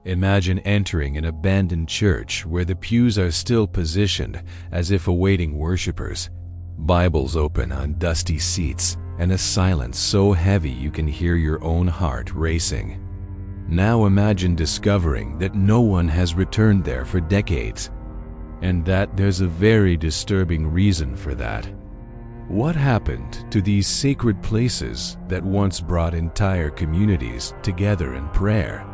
Imagine entering an abandoned church where the pews are still positioned as if awaiting worshippers, Bibles open on dusty seats, and a silence so heavy you can hear your own heart racing. Now imagine discovering that no one has returned there for decades, and that there's a very disturbing reason for that. What happened to these sacred places that once brought entire communities together in prayer?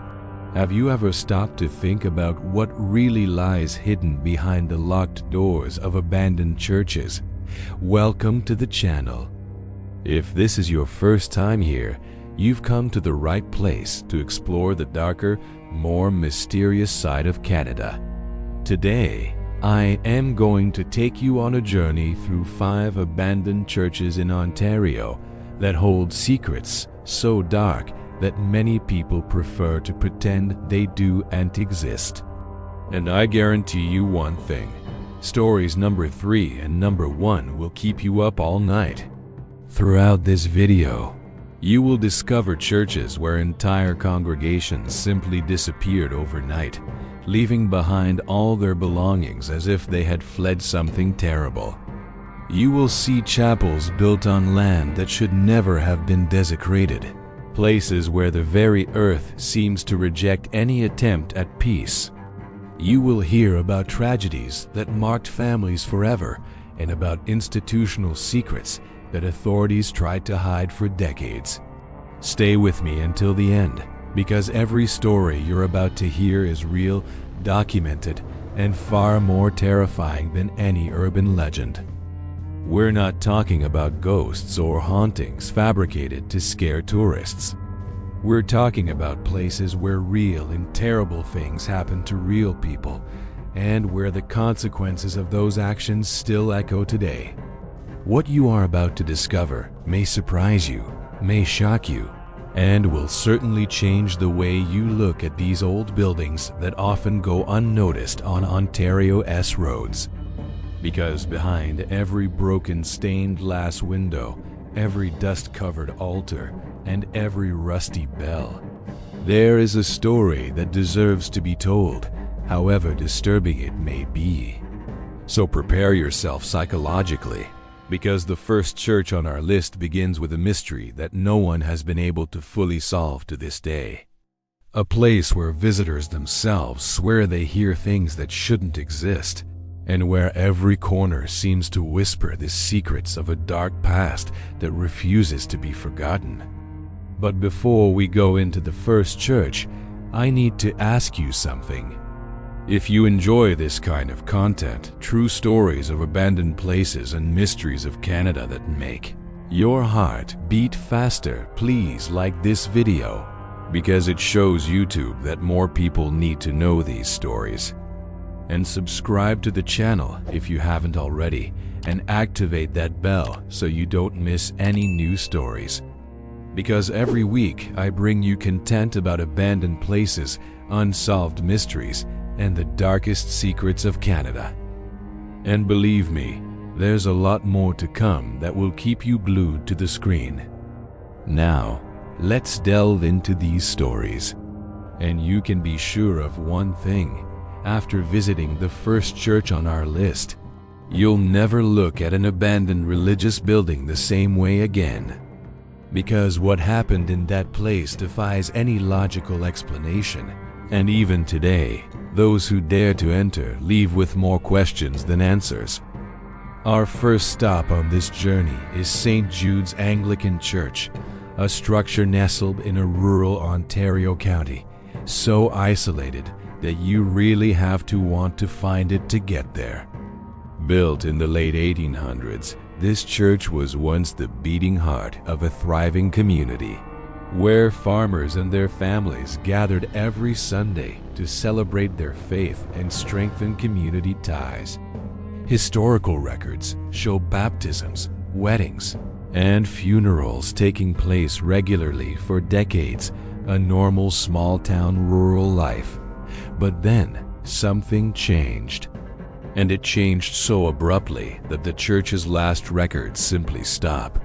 Have you ever stopped to think about what really lies hidden behind the locked doors of abandoned churches? Welcome to the channel. If this is your first time here, you've come to the right place to explore the darker, more mysterious side of Canada. Today, I am going to take you on a journey through 5 abandoned churches in Ontario that hold secrets so dark that many people prefer to pretend they don't exist. And I guarantee you one thing: stories number 3 and number 1 will keep you up all night. Throughout this video, you will discover churches where entire congregations simply disappeared overnight, leaving behind all their belongings as if they had fled something terrible. You will see chapels built on land that should never have been desecrated, places where the very earth seems to reject any attempt at peace. You will hear about tragedies that marked families forever and about institutional secrets that authorities tried to hide for decades. Stay with me until the end, because every story you're about to hear is real, documented, and far more terrifying than any urban legend. We're not talking about ghosts or hauntings fabricated to scare tourists. We're talking about places where real and terrible things happen to real people, and where the consequences of those actions still echo today. What you are about to discover may surprise you, may shock you, and will certainly change the way you look at these old buildings that often go unnoticed on Ontario's roads. Because behind every broken stained glass window, every dust-covered altar, and every rusty bell, there is a story that deserves to be told, however disturbing it may be. So prepare yourself psychologically, because the first church on our list begins with a mystery that no one has been able to fully solve to this day. A place where visitors themselves swear they hear things that shouldn't exist, and where every corner seems to whisper the secrets of a dark past that refuses to be forgotten. But before we go into the first church, I need to ask you something. If you enjoy this kind of content, true stories of abandoned places and mysteries of Canada that make your heart beat faster, please like this video, because it shows YouTube that more people need to know these stories. And subscribe to the channel if you haven't already, and activate that bell so you don't miss any new stories. Because every week I bring you content about abandoned places, unsolved mysteries, and the darkest secrets of Canada. And believe me, there's a lot more to come that will keep you glued to the screen. Now, let's delve into these stories. And you can be sure of one thing: after visiting the first church on our list, you'll never look at an abandoned religious building the same way again. Because what happened in that place defies any logical explanation, and even today, those who dare to enter leave with more questions than answers. Our first stop on this journey is St. Jude's Anglican Church, a structure nestled in a rural Ontario county, so isolated that you really have to want to find it to get there. Built in the late 1800s, this church was once the beating heart of a thriving community, where farmers and their families gathered every Sunday to celebrate their faith and strengthen community ties. Historical records show baptisms, weddings, and funerals taking place regularly for decades, a normal small-town rural life. But then, something changed. And it changed so abruptly that the church's last records simply stop.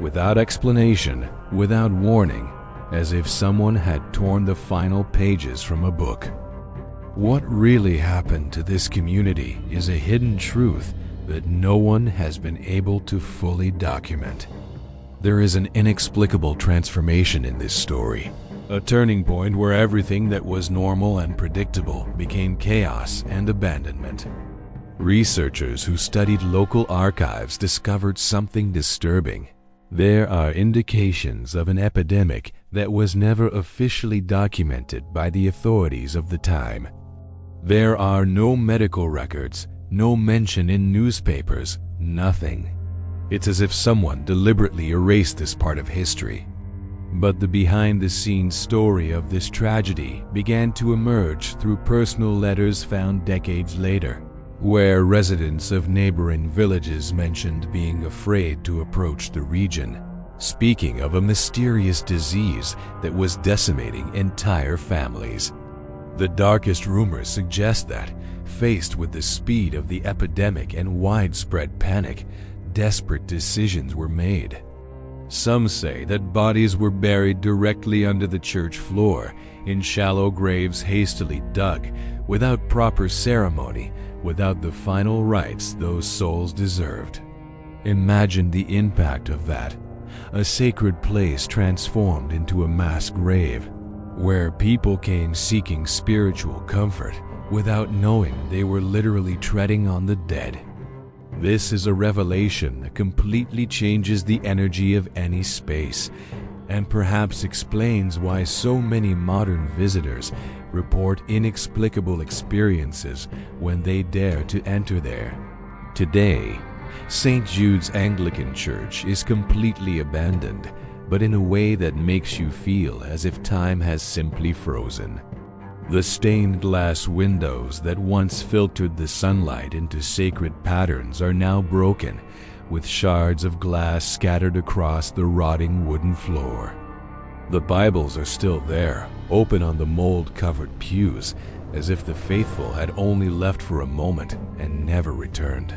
Without explanation, without warning, as if someone had torn the final pages from a book. What really happened to this community is a hidden truth that no one has been able to fully document. There is an inexplicable transformation in this story, a turning point where everything that was normal and predictable became chaos and abandonment. Researchers who studied local archives discovered something disturbing. There are indications of an epidemic that was never officially documented by the authorities of the time. There are no medical records, no mention in newspapers, nothing. It's as if someone deliberately erased this part of history. But the behind-the-scenes story of this tragedy began to emerge through personal letters found decades later, where residents of neighboring villages mentioned being afraid to approach the region, speaking of a mysterious disease that was decimating entire families. The darkest rumors suggest that, faced with the speed of the epidemic and widespread panic, desperate decisions were made. Some say that bodies were buried directly under the church floor, in shallow graves hastily dug, without proper ceremony, without the final rites those souls deserved. Imagine the impact of that, a sacred place transformed into a mass grave, where people came seeking spiritual comfort without knowing they were literally treading on the dead. This is a revelation that completely changes the energy of any space, and perhaps explains why so many modern visitors report inexplicable experiences when they dare to enter there. Today, St. Jude's Anglican Church is completely abandoned, but in a way that makes you feel as if time has simply frozen. The stained glass windows that once filtered the sunlight into sacred patterns are now broken, with shards of glass scattered across the rotting wooden floor. The Bibles are still there, open on the mold-covered pews, as if the faithful had only left for a moment and never returned.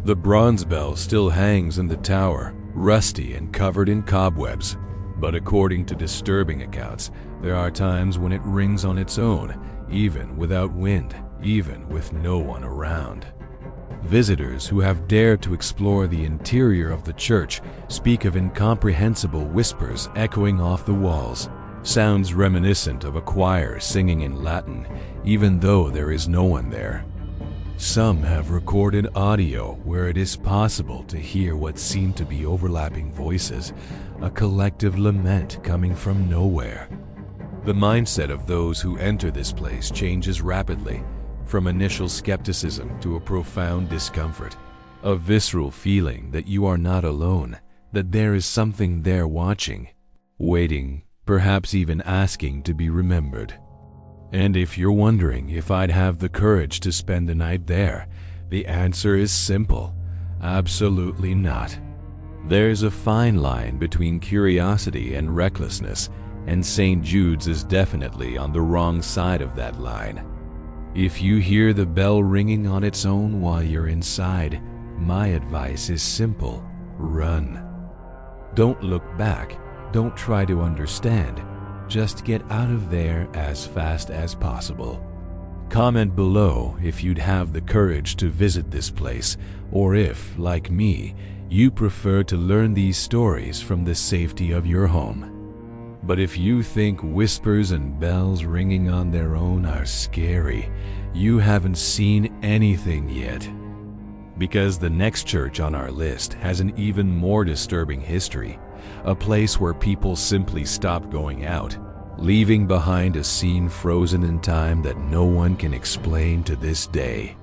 The bronze bell still hangs in the tower, rusty and covered in cobwebs, but according to disturbing accounts, there are times when it rings on its own, even without wind, even with no one around. Visitors who have dared to explore the interior of the church speak of incomprehensible whispers echoing off the walls, sounds reminiscent of a choir singing in Latin, even though there is no one there. Some have recorded audio where it is possible to hear what seem to be overlapping voices, a collective lament coming from nowhere. The mindset of those who enter this place changes rapidly, from initial skepticism to a profound discomfort, a visceral feeling that you are not alone, that there is something there watching, waiting, perhaps even asking to be remembered. And if you're wondering if I'd have the courage to spend the night there, the answer is simple: absolutely not. There's a fine line between curiosity and recklessness, and St. Jude's is definitely on the wrong side of that line. If you hear the bell ringing on its own while you're inside, my advice is simple: run. Don't look back, don't try to understand, just get out of there as fast as possible. Comment below if you'd have the courage to visit this place, or if, like me, you prefer to learn these stories from the safety of your home. But if you think whispers and bells ringing on their own are scary, you haven't seen anything yet. Because the next church on our list has an even more disturbing history, a place where people simply stopped going out, leaving behind a scene frozen in time that no one can explain to this day.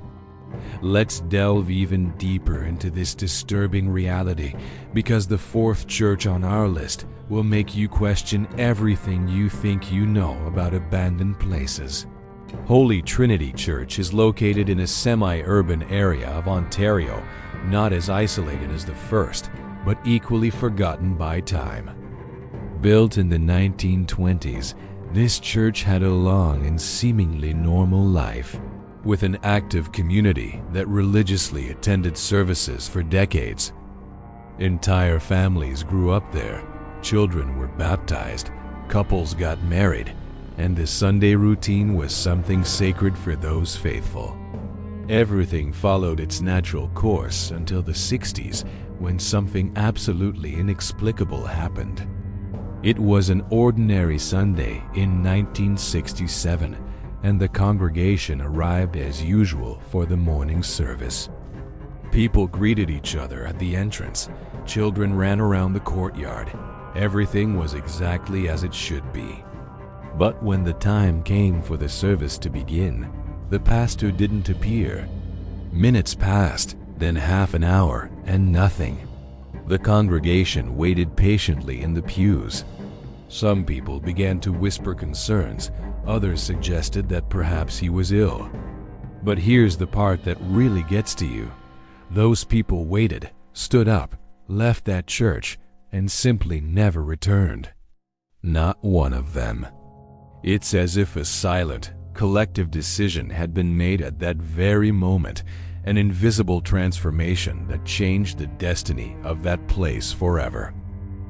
Let's delve even deeper into this disturbing reality, because the fourth church on our list will make you question everything you think you know about abandoned places. Holy Trinity Church is located in a semi-urban area of Ontario, not as isolated as the first, but equally forgotten by time. Built in the 1920s, this church had a long and seemingly normal life, with an active community that religiously attended services for decades. Entire families grew up there, children were baptized, Couples got married, and the Sunday routine was something sacred for those faithful. Everything followed its natural course until the 60s, when something absolutely inexplicable happened. It was an ordinary Sunday in 1967, and the congregation arrived as usual for the morning service. People greeted each other at the entrance. Children ran around the courtyard. Everything was exactly as it should be. But when the time came for the service to begin, the pastor didn't appear. Minutes passed, then half an hour, and nothing. The congregation waited patiently in the pews. Some people began to whisper concerns. Others suggested that perhaps he was ill. But here's the part that really gets to you. Those people waited, stood up, left that church, and simply never returned. Not one of them. It's as if a silent, collective decision had been made at that very moment, an invisible transformation that changed the destiny of that place forever.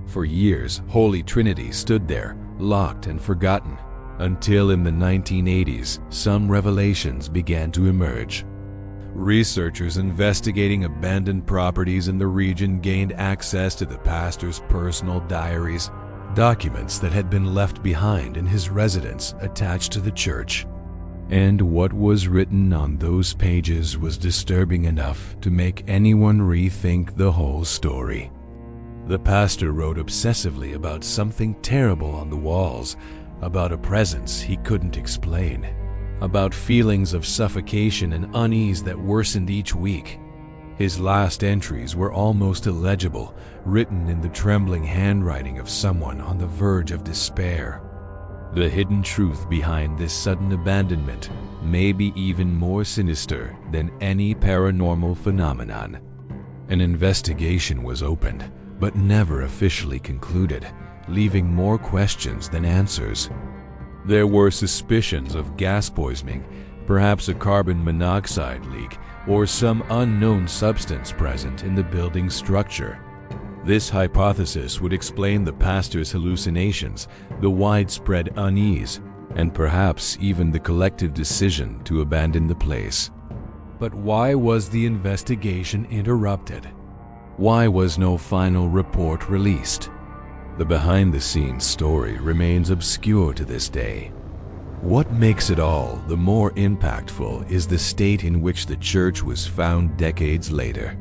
For years, Holy Trinity stood there, locked and forgotten, until in the 1980s, some revelations began to emerge. Researchers investigating abandoned properties in the region gained access to the pastor's personal diaries, documents that had been left behind in his residence attached to the church. And what was written on those pages was disturbing enough to make anyone rethink the whole story. The pastor wrote obsessively about something terrible on the walls, about a presence he couldn't explain, about feelings of suffocation and unease that worsened each week. His last entries were almost illegible, written in the trembling handwriting of someone on the verge of despair. The hidden truth behind this sudden abandonment may be even more sinister than any paranormal phenomenon. An investigation was opened, but never officially concluded, leaving more questions than answers. There were suspicions of gas poisoning, perhaps a carbon monoxide leak, or some unknown substance present in the building's structure. This hypothesis would explain the pastor's hallucinations, the widespread unease, and perhaps even the collective decision to abandon the place. But why was the investigation interrupted? Why was no final report released? The behind-the-scenes story remains obscure to this day. What makes it all the more impactful is the state in which the church was found decades later.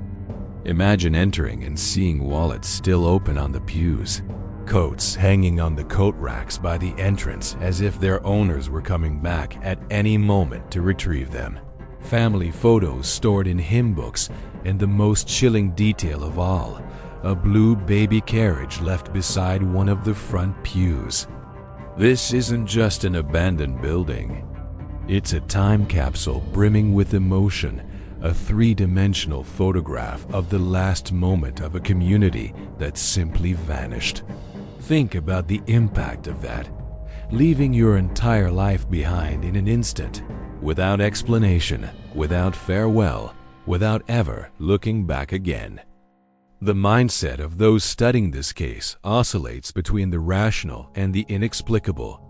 Imagine entering and seeing wallets still open on the pews, coats hanging on the coat racks by the entrance as if their owners were coming back at any moment to retrieve them, family photos stored in hymn books, and the most chilling detail of all, a blue baby carriage left beside one of the front pews. This isn't just an abandoned building. It's a time capsule brimming with emotion, a three-dimensional photograph of the last moment of a community that simply vanished. Think about the impact of that, leaving your entire life behind in an instant, without explanation, without farewell, without ever looking back again. The mindset of those studying this case oscillates between the rational and the inexplicable.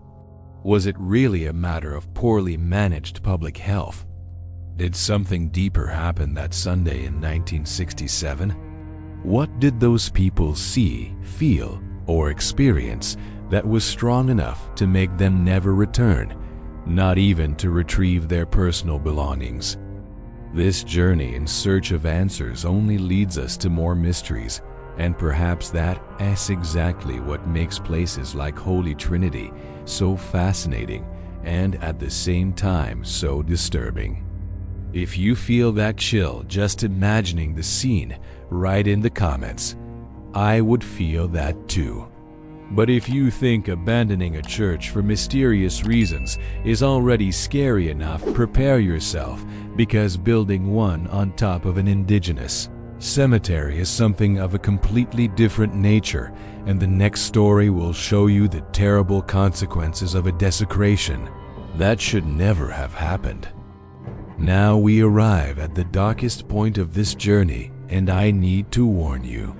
Was it really a matter of poorly managed public health? Did something deeper happen that Sunday in 1967? What did those people see, feel, or experience that was strong enough to make them never return, not even to retrieve their personal belongings? This journey in search of answers only leads us to more mysteries, and perhaps that is exactly what makes places like Holy Trinity so fascinating and at the same time so disturbing. If you feel that chill just imagining the scene, write in the comments. I would feel that too. But if you think abandoning a church for mysterious reasons is already scary enough, prepare yourself, because building one on top of an indigenous cemetery is something of a completely different nature, and the next story will show you the terrible consequences of a desecration that should never have happened. Now we arrive at the darkest point of this journey, and I need to warn you.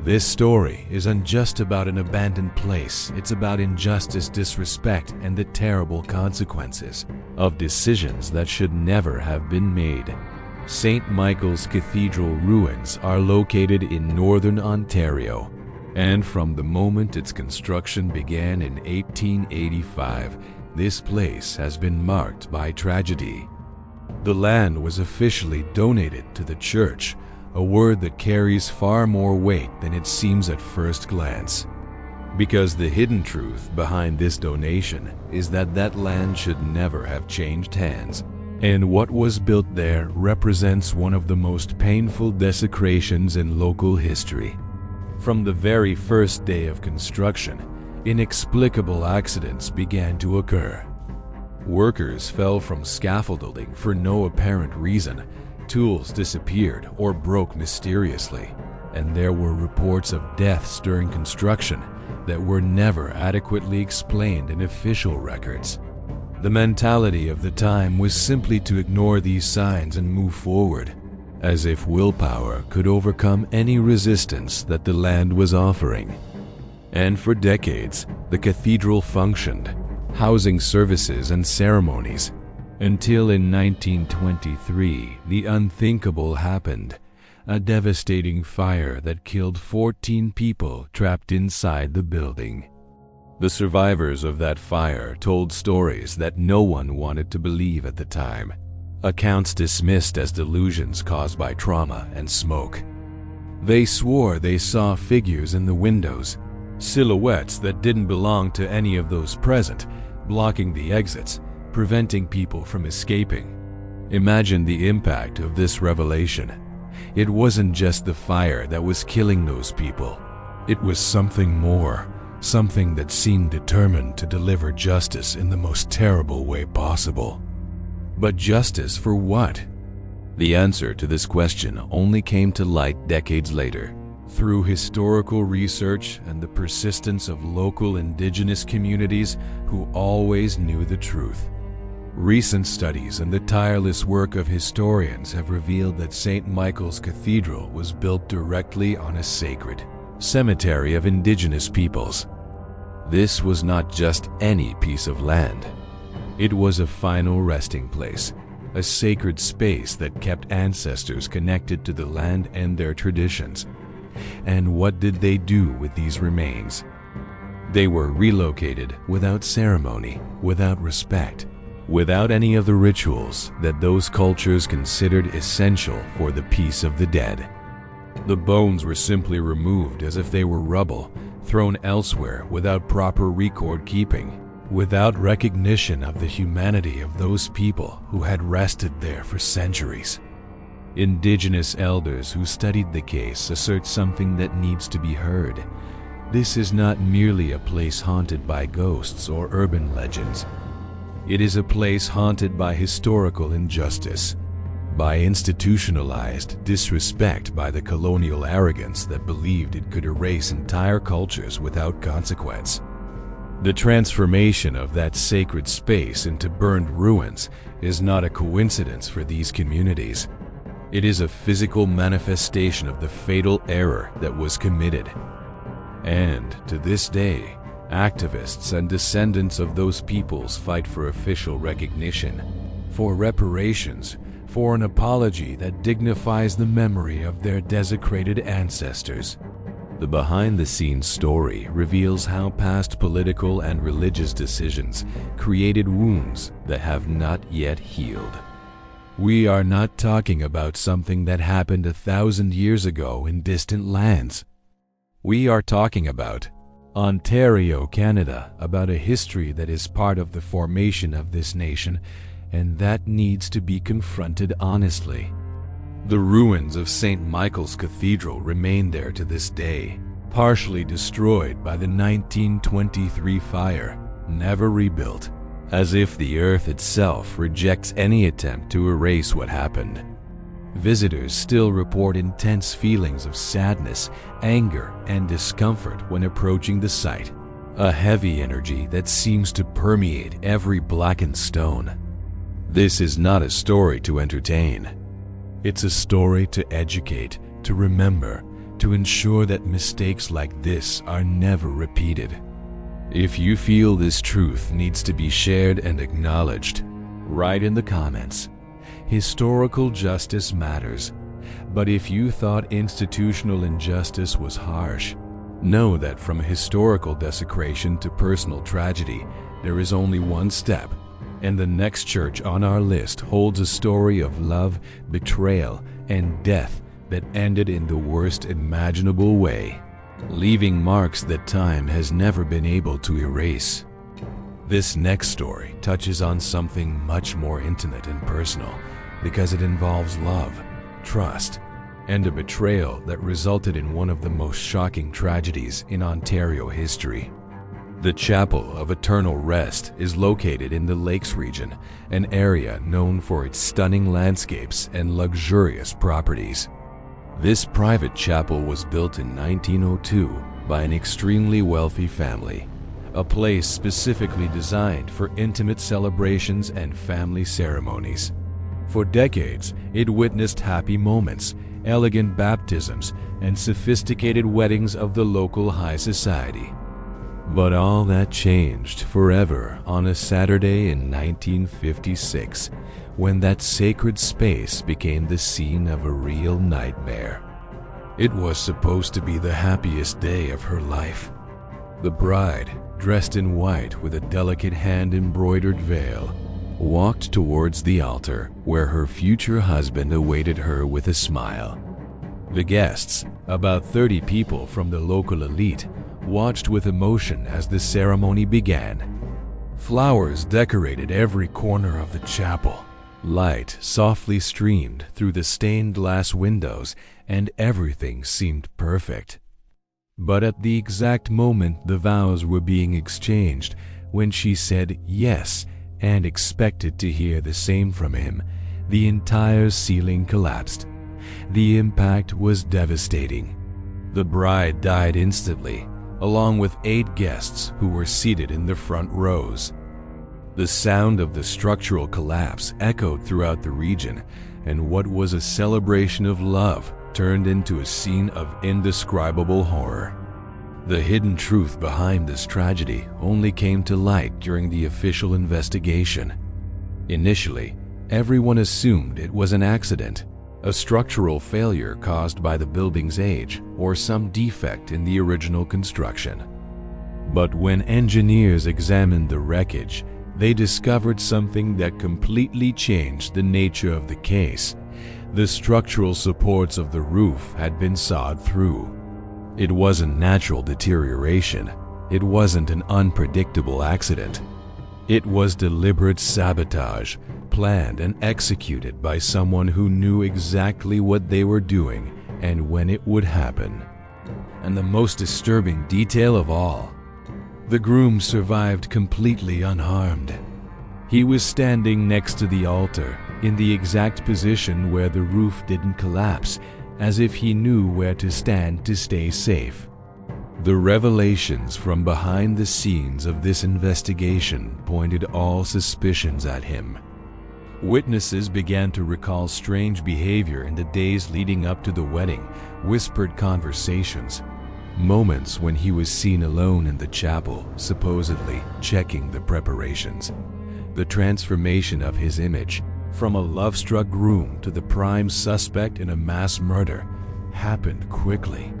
This story isn't just about an abandoned place, it's about injustice, disrespect, and the terrible consequences of decisions that should never have been made. St. Michael's Cathedral ruins are located in northern Ontario, and from the moment its construction began in 1885, this place has been marked by tragedy. The land was officially donated to the church, a word that carries far more weight than it seems at first glance. Because the hidden truth behind this donation is that that land should never have changed hands, and what was built there represents one of the most painful desecrations in local history. From the very first day of construction, inexplicable accidents began to occur. Workers fell from scaffolding for no apparent reason, tools disappeared or broke mysteriously, and there were reports of deaths during construction that were never adequately explained in official records. The mentality of the time was simply to ignore these signs and move forward, as if willpower could overcome any resistance that the land was offering. And for decades, the cathedral functioned, housing services and ceremonies, until in 1923, the unthinkable happened. A devastating fire that killed 14 people trapped inside the building. The survivors of that fire told stories that no one wanted to believe at the time, accounts dismissed as delusions caused by trauma and smoke. They swore they saw figures in the windows, silhouettes that didn't belong to any of those present, blocking the exits, preventing people from escaping. Imagine the impact of this revelation. It wasn't just the fire that was killing those people. It was something more, something that seemed determined to deliver justice in the most terrible way possible. But justice for what? The answer to this question only came to light decades later, through historical research and the persistence of local indigenous communities who always knew the truth. Recent studies and the tireless work of historians have revealed that St. Michael's Cathedral was built directly on a sacred cemetery of indigenous peoples. This was not just any piece of land. It was a final resting place, a sacred space that kept ancestors connected to the land and their traditions. And what did they do with these remains? They were relocated without ceremony, without respect, without any of the rituals that those cultures considered essential for the peace of the dead. The bones were simply removed as if they were rubble, thrown elsewhere without proper record keeping, without recognition of the humanity of those people who had rested there for centuries. Indigenous elders who studied the case assert something that needs to be heard. This is not merely a place haunted by ghosts or urban legends. It is a place haunted by historical injustice, by institutionalized disrespect, by the colonial arrogance that believed it could erase entire cultures without consequence. The transformation of that sacred space into burned ruins is not a coincidence for these communities. It is a physical manifestation of the fatal error that was committed. And to this day, activists and descendants of those peoples fight for official recognition, for reparations, for an apology that dignifies the memory of their desecrated ancestors. The behind-the-scenes story reveals how past political and religious decisions created wounds that have not yet healed. We are not talking about something that happened 1,000 years ago in distant lands. We are talking about Ontario, Canada, about a history that is part of the formation of this nation, and that needs to be confronted honestly. The ruins of St. Michael's Cathedral remain there to this day, partially destroyed by the 1923 fire, never rebuilt, as if the earth itself rejects any attempt to erase what happened. Visitors still report intense feelings of sadness, anger, and discomfort when approaching the site, a heavy energy that seems to permeate every blackened stone. This is not a story to entertain. It's a story to educate, to remember, to ensure that mistakes like this are never repeated. If you feel this truth needs to be shared and acknowledged, write in the comments. Historical justice matters, but if you thought institutional injustice was harsh, know that from historical desecration to personal tragedy, there is only one step, and the next church on our list holds a story of love, betrayal, and death that ended in the worst imaginable way, leaving marks that time has never been able to erase. This next story touches on something much more intimate and personal because it involves love, trust, and a betrayal that resulted in one of the most shocking tragedies in Ontario history. The Chapel of Eternal Rest is located in the Lakes region, an area known for its stunning landscapes and luxurious properties. This private chapel was built in 1902 by an extremely wealthy family, a place specifically designed for intimate celebrations and family ceremonies. For decades, it witnessed happy moments, elegant baptisms, and sophisticated weddings of the local high society. But all that changed forever on a Saturday in 1956, when that sacred space became the scene of a real nightmare. It was supposed to be the happiest day of her life. The bride, dressed in white with a delicate hand-embroidered veil, walked towards the altar where her future husband awaited her with a smile. The guests, about 30 people from the local elite, watched with emotion as the ceremony began. Flowers decorated every corner of the chapel. Light softly streamed through the stained glass windows, and everything seemed perfect. But at the exact moment the vows were being exchanged, when she said yes and expected to hear the same from him, the entire ceiling collapsed. The impact was devastating. The bride died instantly, along with 8 guests who were seated in the front rows. The sound of the structural collapse echoed throughout the region, and what was a celebration of love turned into a scene of indescribable horror. The hidden truth behind this tragedy only came to light during the official investigation. Initially, everyone assumed it was an accident, a structural failure caused by the building's age or some defect in the original construction. But when engineers examined the wreckage, they discovered something that completely changed the nature of the case. The structural supports of the roof had been sawed through. It wasn't natural deterioration. It wasn't an unpredictable accident. It was deliberate sabotage, planned and executed by someone who knew exactly what they were doing and when it would happen. And the most disturbing detail of all, the groom survived completely unharmed. He was standing next to the altar, in the exact position where the roof didn't collapse, as if he knew where to stand to stay safe. The revelations from behind the scenes of this investigation pointed all suspicions at him. Witnesses began to recall strange behavior in the days leading up to the wedding, whispered conversations, moments when he was seen alone in the chapel, supposedly checking the preparations. The transformation of his image, from a love-struck groom to the prime suspect in a mass murder, happened quickly.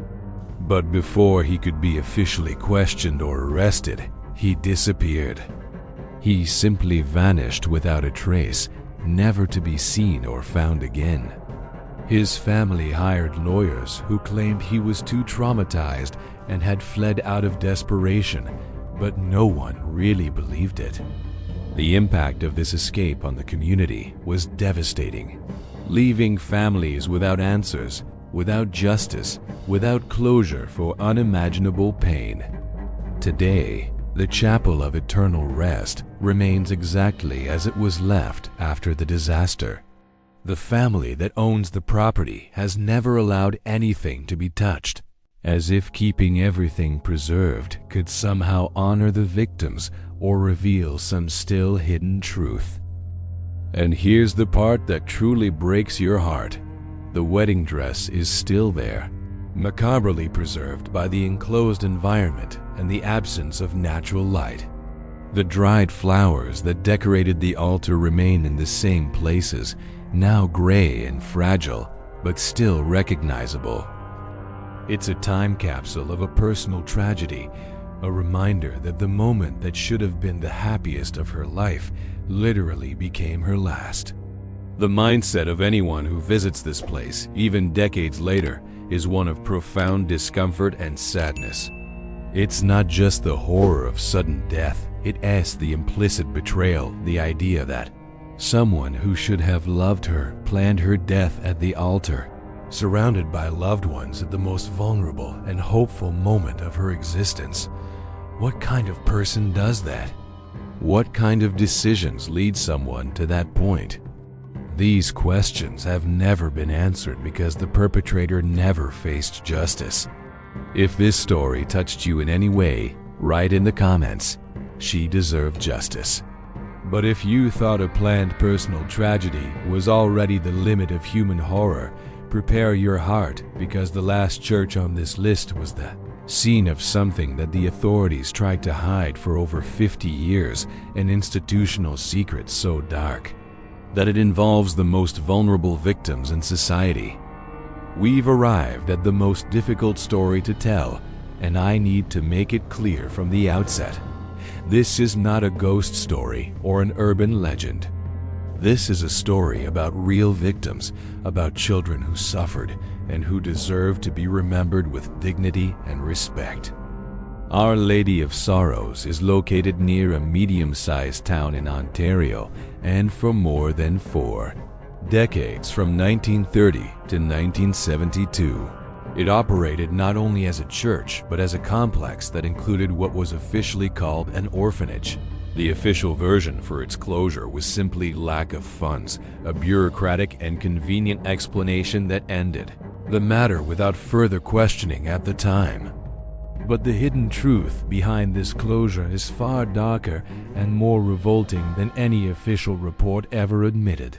But before he could be officially questioned or arrested, he disappeared. He simply vanished without a trace, never to be seen or found again. His family hired lawyers who claimed he was too traumatized and had fled out of desperation, but no one really believed it. The impact of this escape on the community was devastating, leaving families without answers, without justice, without closure for unimaginable pain. Today, the Chapel of Eternal Rest remains exactly as it was left after the disaster. The family that owns the property has never allowed anything to be touched, as if keeping everything preserved could somehow honor the victims or reveal some still hidden truth. And here's the part that truly breaks your heart. The wedding dress is still there, macabrely preserved by the enclosed environment and the absence of natural light. The dried flowers that decorated the altar remain in the same places, now gray and fragile, but still recognizable. It's a time capsule of a personal tragedy, a reminder that the moment that should have been the happiest of her life literally became her last. The mindset of anyone who visits this place, even decades later, is one of profound discomfort and sadness. It's not just the horror of sudden death, it is the implicit betrayal, the idea that someone who should have loved her planned her death at the altar, surrounded by loved ones at the most vulnerable and hopeful moment of her existence. What kind of person does that? What kind of decisions lead someone to that point? These questions have never been answered because the perpetrator never faced justice. If this story touched you in any way, write in the comments, "She deserved justice." But if you thought a planned personal tragedy was already the limit of human horror, prepare your heart, because the last church on this list was the scene of something that the authorities tried to hide for over 50 years, an institutional secret so dark that it involves the most vulnerable victims in society. We've arrived at the most difficult story to tell, and I need to make it clear from the outset. This is not a ghost story or an urban legend. This is a story about real victims, about children who suffered and who deserve to be remembered with dignity and respect. Our Lady of Sorrows is located near a medium-sized town in Ontario, and for more than 4 decades, from 1930 to 1972, it operated not only as a church but as a complex that included what was officially called an orphanage. The official version for its closure was simply lack of funds, a bureaucratic and convenient explanation that ended the matter without further questioning at the time. But the hidden truth behind this closure is far darker and more revolting than any official report ever admitted.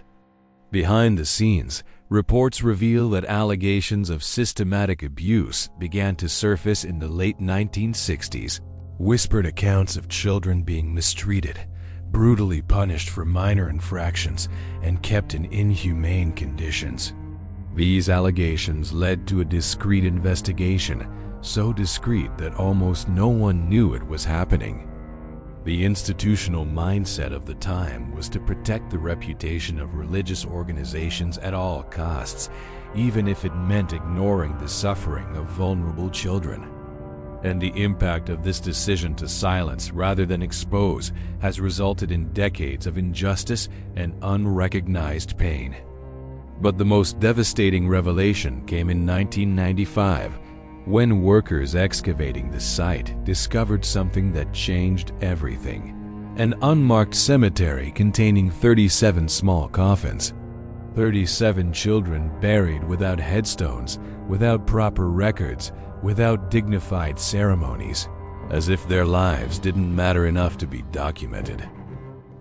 Behind the scenes, reports reveal that allegations of systematic abuse began to surface in the late 1960s. Whispered accounts of children being mistreated, brutally punished for minor infractions, and kept in inhumane conditions. These allegations led to a discreet investigation, so discreet that almost no one knew it was happening. The institutional mindset of the time was to protect the reputation of religious organizations at all costs, even if it meant ignoring the suffering of vulnerable children. And the impact of this decision to silence rather than expose has resulted in decades of injustice and unrecognized pain. But the most devastating revelation came in 1995, when workers excavating the site discovered something that changed everything. An unmarked cemetery containing 37 small coffins. 37 children buried without headstones, without proper records, without dignified ceremonies, as if their lives didn't matter enough to be documented.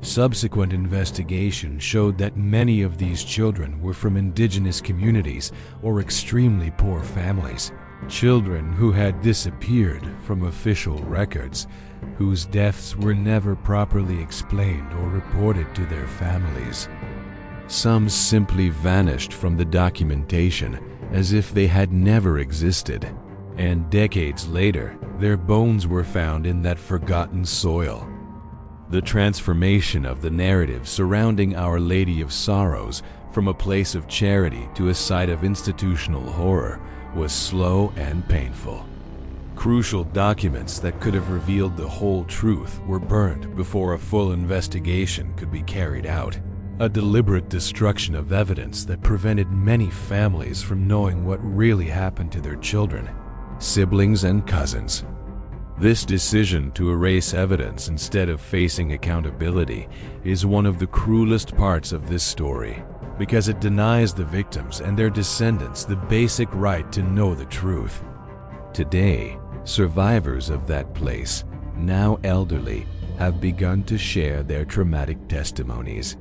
Subsequent investigation showed that many of these children were from indigenous communities or extremely poor families. Children who had disappeared from official records, whose deaths were never properly explained or reported to their families. Some simply vanished from the documentation as if they had never existed, and decades later, their bones were found in that forgotten soil. The transformation of the narrative surrounding Our Lady of Sorrows from a place of charity to a site of institutional horror was slow and painful. Crucial documents that could have revealed the whole truth were burned before a full investigation could be carried out. A deliberate destruction of evidence that prevented many families from knowing what really happened to their children, siblings and cousins. This decision to erase evidence instead of facing accountability is one of the cruelest parts of this story, because it denies the victims and their descendants the basic right to know the truth. Today, survivors of that place, now elderly, have begun to share their traumatic testimonies.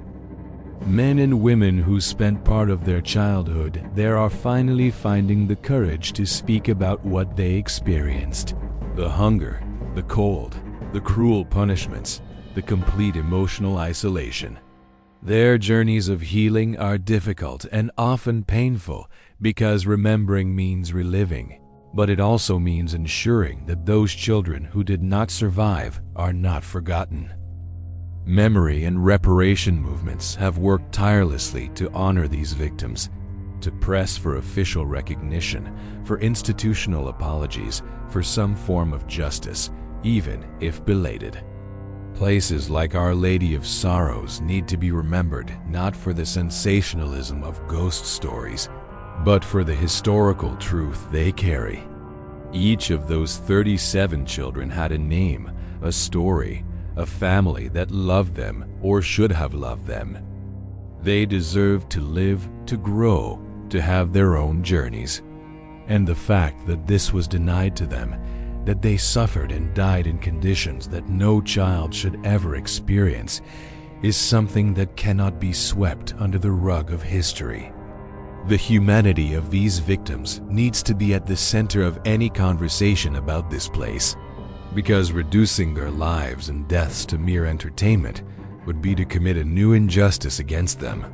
Men and women who spent part of their childhood there are finally finding the courage to speak about what they experienced. The hunger, the cold, the cruel punishments, the complete emotional isolation. Their journeys of healing are difficult and often painful because remembering means reliving, but it also means ensuring that those children who did not survive are not forgotten. Memory and reparation movements have worked tirelessly to honor these victims, to press for official recognition, for institutional apologies, for some form of justice, even if belated. Places like Our Lady of Sorrows need to be remembered not for the sensationalism of ghost stories, but for the historical truth they carry. Each of those 37 children had a name, a story, a family that loved them or should have loved them. They deserve to live, to grow, to have their own journeys. And the fact that this was denied to them, that they suffered and died in conditions that no child should ever experience, is something that cannot be swept under the rug of history. The humanity of these victims needs to be at the center of any conversation about this place, because reducing their lives and deaths to mere entertainment would be to commit a new injustice against them.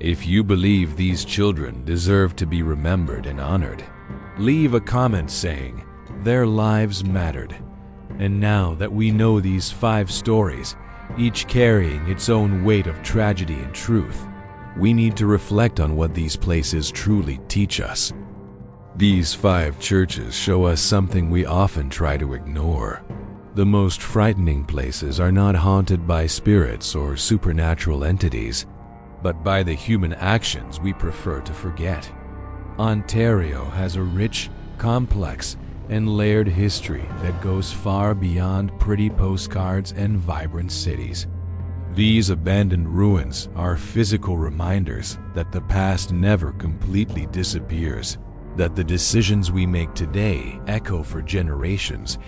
If you believe these children deserve to be remembered and honored, leave a comment saying, "Their lives mattered." And now that we know these 5 stories, each carrying its own weight of tragedy and truth, we need to reflect on what these places truly teach us. These 5 churches show us something we often try to ignore. The most frightening places are not haunted by spirits or supernatural entities, but by the human actions we prefer to forget. Ontario has a rich, complex, and layered history that goes far beyond pretty postcards and vibrant cities. These abandoned ruins are physical reminders that the past never completely disappears, that the decisions we make today echo for generations,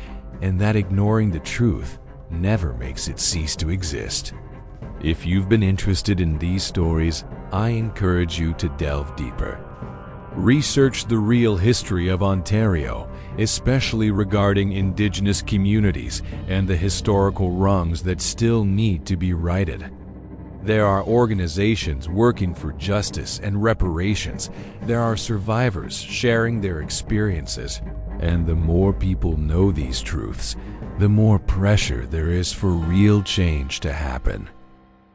and that ignoring the truth never makes it cease to exist. If you've been interested in these stories, I encourage you to delve deeper. Research the real history of Ontario, especially regarding Indigenous communities and the historical wrongs that still need to be righted. There are organizations working for justice and reparations. There are survivors sharing their experiences. And the more people know these truths, the more pressure there is for real change to happen.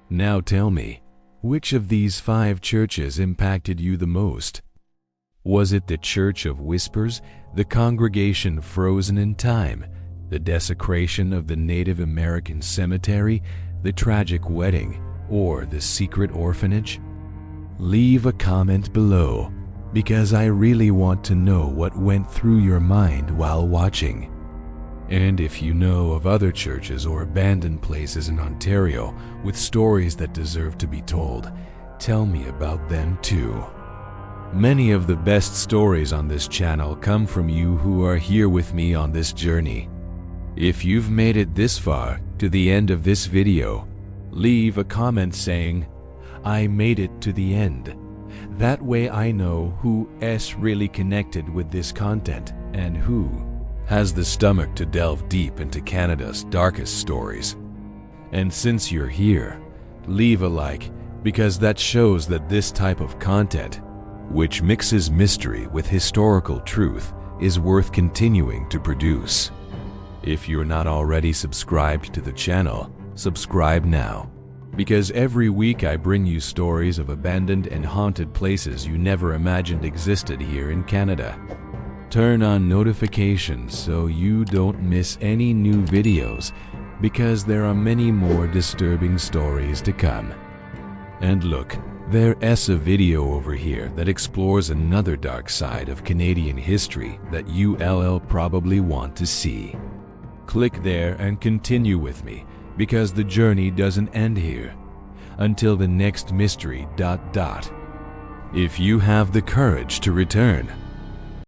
Now tell me, which of these 5 churches impacted you the most? Was it the Church of Whispers, the congregation frozen in time, the desecration of the Native American cemetery, the tragic wedding, or the secret orphanage? Leave a comment below, because I really want to know what went through your mind while watching. And if you know of other churches or abandoned places in Ontario with stories that deserve to be told, tell me about them too. Many of the best stories on this channel come from you who are here with me on this journey. If you've made it this far to the end of this video, leave a comment saying, "I made it to the end." That way I know who is really connected with this content and who has the stomach to delve deep into Canada's darkest stories. And since you're here, leave a like, because that shows that this type of content, which mixes mystery with historical truth, is worth continuing to produce. If you're not already subscribed to the channel, subscribe now, because every week I bring you stories of abandoned and haunted places you never imagined existed here in Canada. Turn on notifications so you don't miss any new videos, because there are many more disturbing stories to come. And look, there's a video over here that explores another dark side of Canadian history that you'll probably want to see. Click there and continue with me, because the journey doesn't end here. Until the next mystery ... If you have the courage to return,